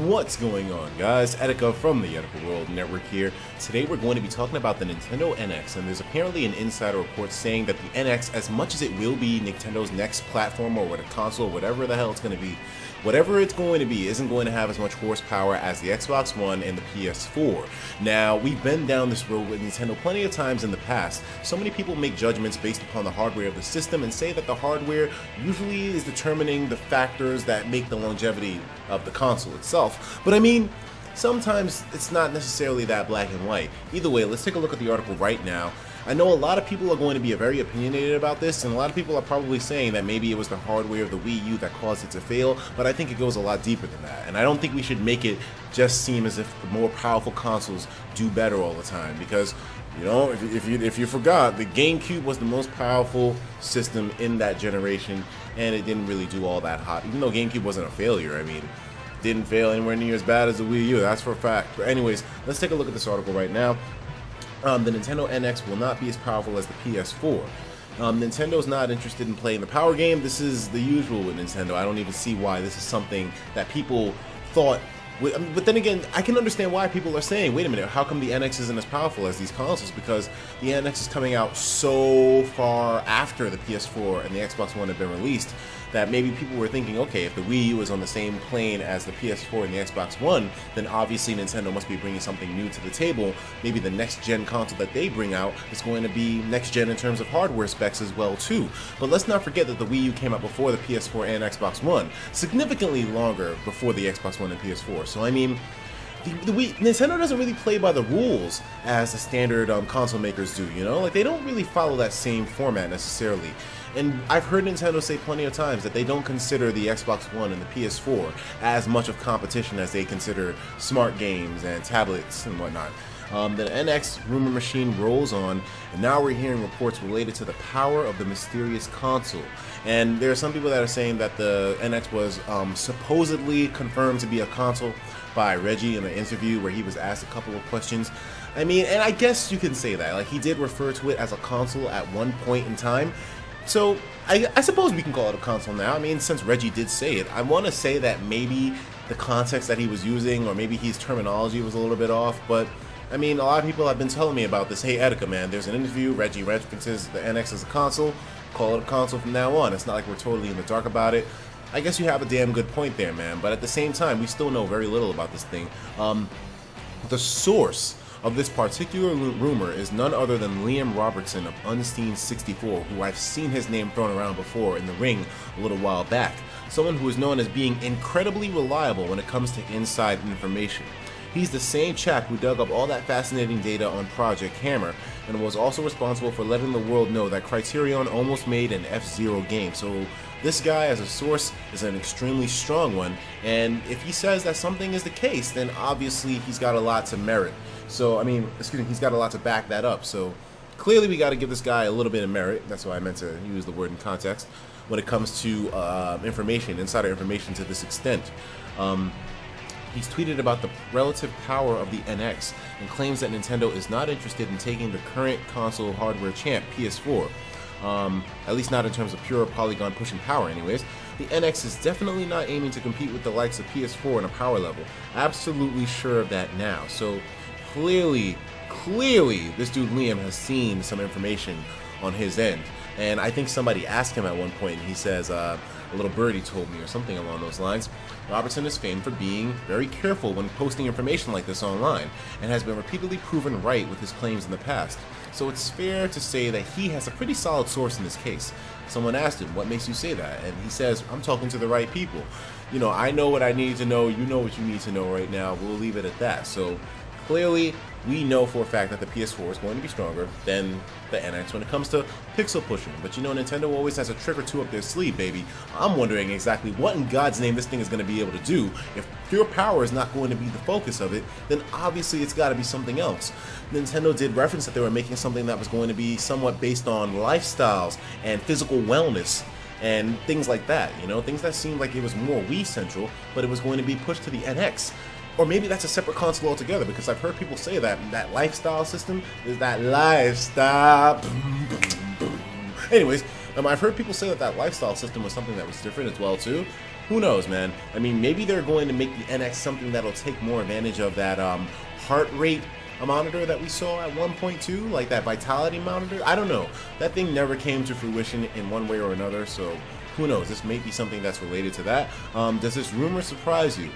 What's going on, guys? Etika from the Etika World Network here. Today we're going to be talking about the Nintendo NX, and there's apparently an insider report saying that the NX, as much as it will be Nintendo's next platform or what a console, whatever the hell it's going to be, whatever it's going to be, isn't going to have as much horsepower as the Xbox One and the PS4. Now, we've been down this road with Nintendo plenty of times in the past. So many people make judgments based upon the hardware of the system and say that the hardware usually is determining the factors that make the longevity of the console itself. But I mean, sometimes it's not necessarily that black and white. Either way, let's take a look at the article right now. I know a lot of people are going to be very opinionated about this, and a lot of people are probably saying that maybe it was the hardware of the Wii U that caused it to fail, but I think it goes a lot deeper than that. And I don't think we should make it just seem as if the more powerful consoles do better all the time, because, you know, if you forgot, the GameCube was the most powerful system in that generation, and it didn't really do all that hot, even though GameCube wasn't a failure. I mean, didn't fail anywhere near as bad as the Wii U, that's for a fact. But anyways, let's take a look at this article right now. The Nintendo NX will not be as powerful as the PS4. Nintendo's not interested in playing the power game. This is the usual with Nintendo. I don't even see why this is something that people thought. But then again, I can understand why people are saying, wait a minute, how come the NX isn't as powerful as these consoles? Because the NX is coming out so far after the PS4 and the Xbox One have been released that maybe people were thinking, okay, if the Wii U is on the same plane as the PS4 and the Xbox One, then obviously Nintendo must be bringing something new to the table. Maybe the next gen console that they bring out is going to be next gen in terms of hardware specs as well too. But let's not forget that the Wii U came out before the PS4 and Xbox One, significantly longer before the Xbox One and PS4. So I mean, Nintendo doesn't really play by the rules as the standard console makers do, you know? Like, they don't really follow that same format necessarily. And I've heard Nintendo say plenty of times that they don't consider the Xbox One and the PS4 as much of competition as they consider smart games and tablets and whatnot. The NX rumor machine rolls on, and now we're hearing reports related to the power of the mysterious console. And there are some people that are saying that the NX was supposedly confirmed to be a console by Reggie in an interview where he was asked a couple of questions. I mean, and I guess you can say that. Like, he did refer to it as a console at one point in time. So, I suppose we can call it a console now. I mean, since Reggie did say it, I want to say that maybe the context that he was using, or maybe his terminology was a little bit off, but I mean, a lot of people have been telling me about this. Hey, Etika, man, there's an interview, Reggie references the NX as a console, call it a console from now on. It's not like we're totally in the dark about it. I guess you have a damn good point there, man, but at the same time, we still know very little about this thing. The source of this particular rumor is none other than Liam Robertson of Unseen64, who I've seen his name thrown around before in the ring a little while back. Someone who is known as being incredibly reliable when it comes to inside information. He's the same chap who dug up all that fascinating data on Project Hammer, and was also responsible for letting the world know that Criterion almost made an F-Zero game. So this guy as a source is an extremely strong one, and if he says that something is the case, then obviously he's got a lot to merit. So, I mean, he's got a lot to back that up. So clearly we got to give this guy a little bit of merit. That's why I meant to use the word in context when it comes to information, insider information to this extent. He's tweeted about the relative power of the NX and claims that Nintendo is not interested in taking the current console hardware champ, PS4. At least not in terms of pure polygon pushing power anyways. The NX is definitely not aiming to compete with the likes of PS4 in a power level. Absolutely sure of that now. So clearly, this dude Liam has seen some information on his end. And I think somebody asked him at one point, and he says, a little birdie told me, or something along those lines. Robertson is famed for being very careful when posting information like this online, and has been repeatedly proven right with his claims in the past. So it's fair to say that he has a pretty solid source in this case. Someone asked him, what makes you say that? And he says, I'm talking to the right people. You know, I know what I need to know, you know what you need to know right now, we'll leave it at that. So clearly, we know for a fact that the PS4 is going to be stronger than the NX when it comes to pixel pushing. But you know, Nintendo always has a trick or two up their sleeve, baby. I'm wondering exactly what in God's name this thing is going to be able to do. If pure power is not going to be the focus of it, then obviously it's got to be something else. Nintendo did reference that they were making something that was going to be somewhat based on lifestyles and physical wellness and things like that, you know, things that seemed like it was more Wii central, but it was going to be pushed to the NX. Or maybe that's a separate console altogether, because I've heard people say that that lifestyle system is that lifestyle. Anyways, I've heard people say that that lifestyle system was something that was different as well too. who knows, man? I mean, maybe they're going to make the NX something that'll take more advantage of that heart rate monitor that we saw at 1.2, like that vitality monitor. I don't know. That thing never came to fruition in one way or another, so who knows? This may be something that's related to that. Does this rumor surprise you?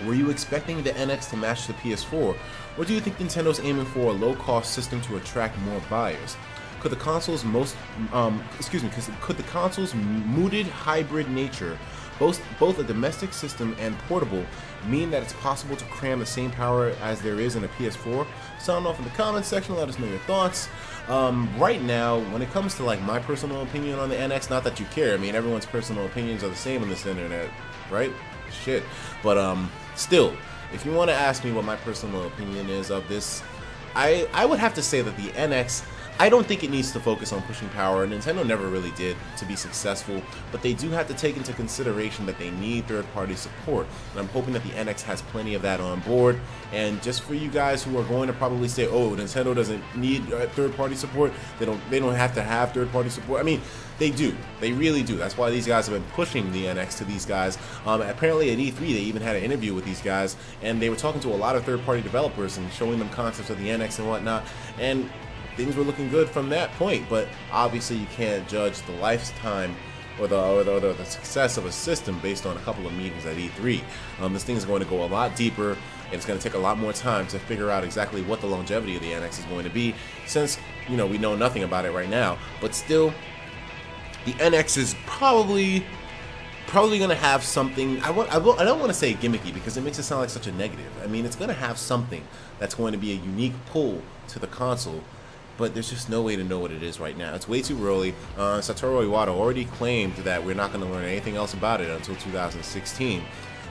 Were you expecting the NX to match the PS4, or do you think Nintendo's aiming for a low-cost system to attract more buyers? Could the console's could the console's mooted hybrid nature, both a domestic system and portable, mean that it's possible to cram the same power as there is in a PS4? Sound off in the comments section, let us know your thoughts. Right now, when it comes to like my personal opinion on the NX, not that you care, I mean everyone's personal opinions are the same on this internet, right? Shit. But still, if you want to ask me what my personal opinion is of this, I would have to say that the NX, I don't think it needs to focus on pushing power. Nintendo never really did to be successful, but they do have to take into consideration that they need third-party support, and I'm hoping that the NX has plenty of that on board. And just for you guys who are going to probably say, oh, Nintendo doesn't need third-party support, they don't have to have third-party support. I mean, they do. They really do. That's why these guys have been pushing the NX to these guys. Apparently at E3, they even had an interview with these guys, and they were talking to a lot of third-party developers and showing them concepts of the NX and whatnot, and things were looking good from that point. But obviously you can't judge the lifetime or the success of a system based on a couple of meetings at E3. This thing is going to go a lot deeper, and it's going to take a lot more time to figure out exactly what the longevity of the NX is going to be, since, you know, we know nothing about it right now. But still, the NX is probably going to have something. I don't want to say gimmicky because it makes it sound like such a negative. I mean, it's going to have something that's going to be a unique pull to the console, but there's just no way to know what it is right now. It's way too early. Satoru Iwata already claimed that we're not going to learn anything else about it until 2016.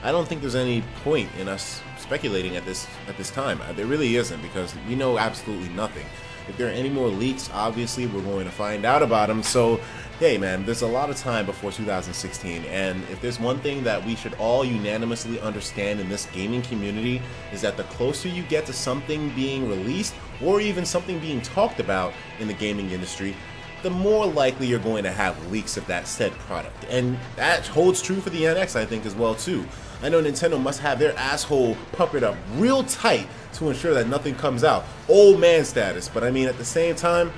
I don't think there's any point in us speculating at this time. There really isn't, because we know absolutely nothing. If there are any more leaks, obviously we're going to find out about them. So, hey man, there's a lot of time before 2016, and if there's one thing that we should all unanimously understand in this gaming community, is that the closer you get to something being released, or even something being talked about in the gaming industry, the more likely you're going to have leaks of that said product. And that holds true for the NX, I think, as well too. I know Nintendo must have their asshole puckered up real tight to ensure that nothing comes out. Old man status. But I mean, at the same time,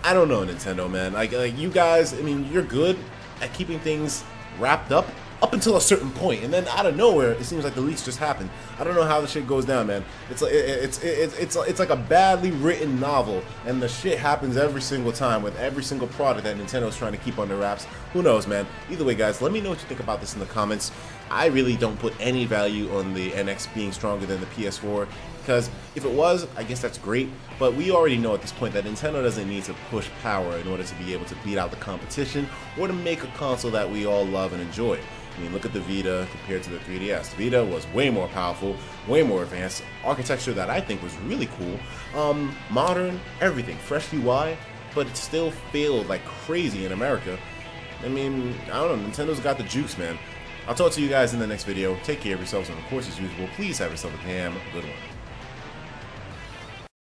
I don't know, Nintendo, man. Like you guys, I mean, you're good at keeping things wrapped up until a certain point, and then out of nowhere, it seems like the leaks just happen. I don't know how the shit goes down, man. It's like a badly written novel, and the shit happens every single time with every single product that Nintendo's trying to keep under wraps. Who knows, man? Either way, guys, let me know what you think about this in the comments. I really don't put any value on the NX being stronger than the PS4, because if it was, I guess that's great, but we already know at this point that Nintendo doesn't need to push power in order to be able to beat out the competition or to make a console that we all love and enjoy. I mean, look at the Vita compared to the 3DS. The Vita was way more powerful, way more advanced, architecture that I think was really cool, modern, everything, fresh UI, but it still failed like crazy in America. I mean, I don't know, Nintendo's got the juice, man. I'll talk to you guys in the next video. Take care of yourselves, and of course, as usual, please have yourself a damn good one.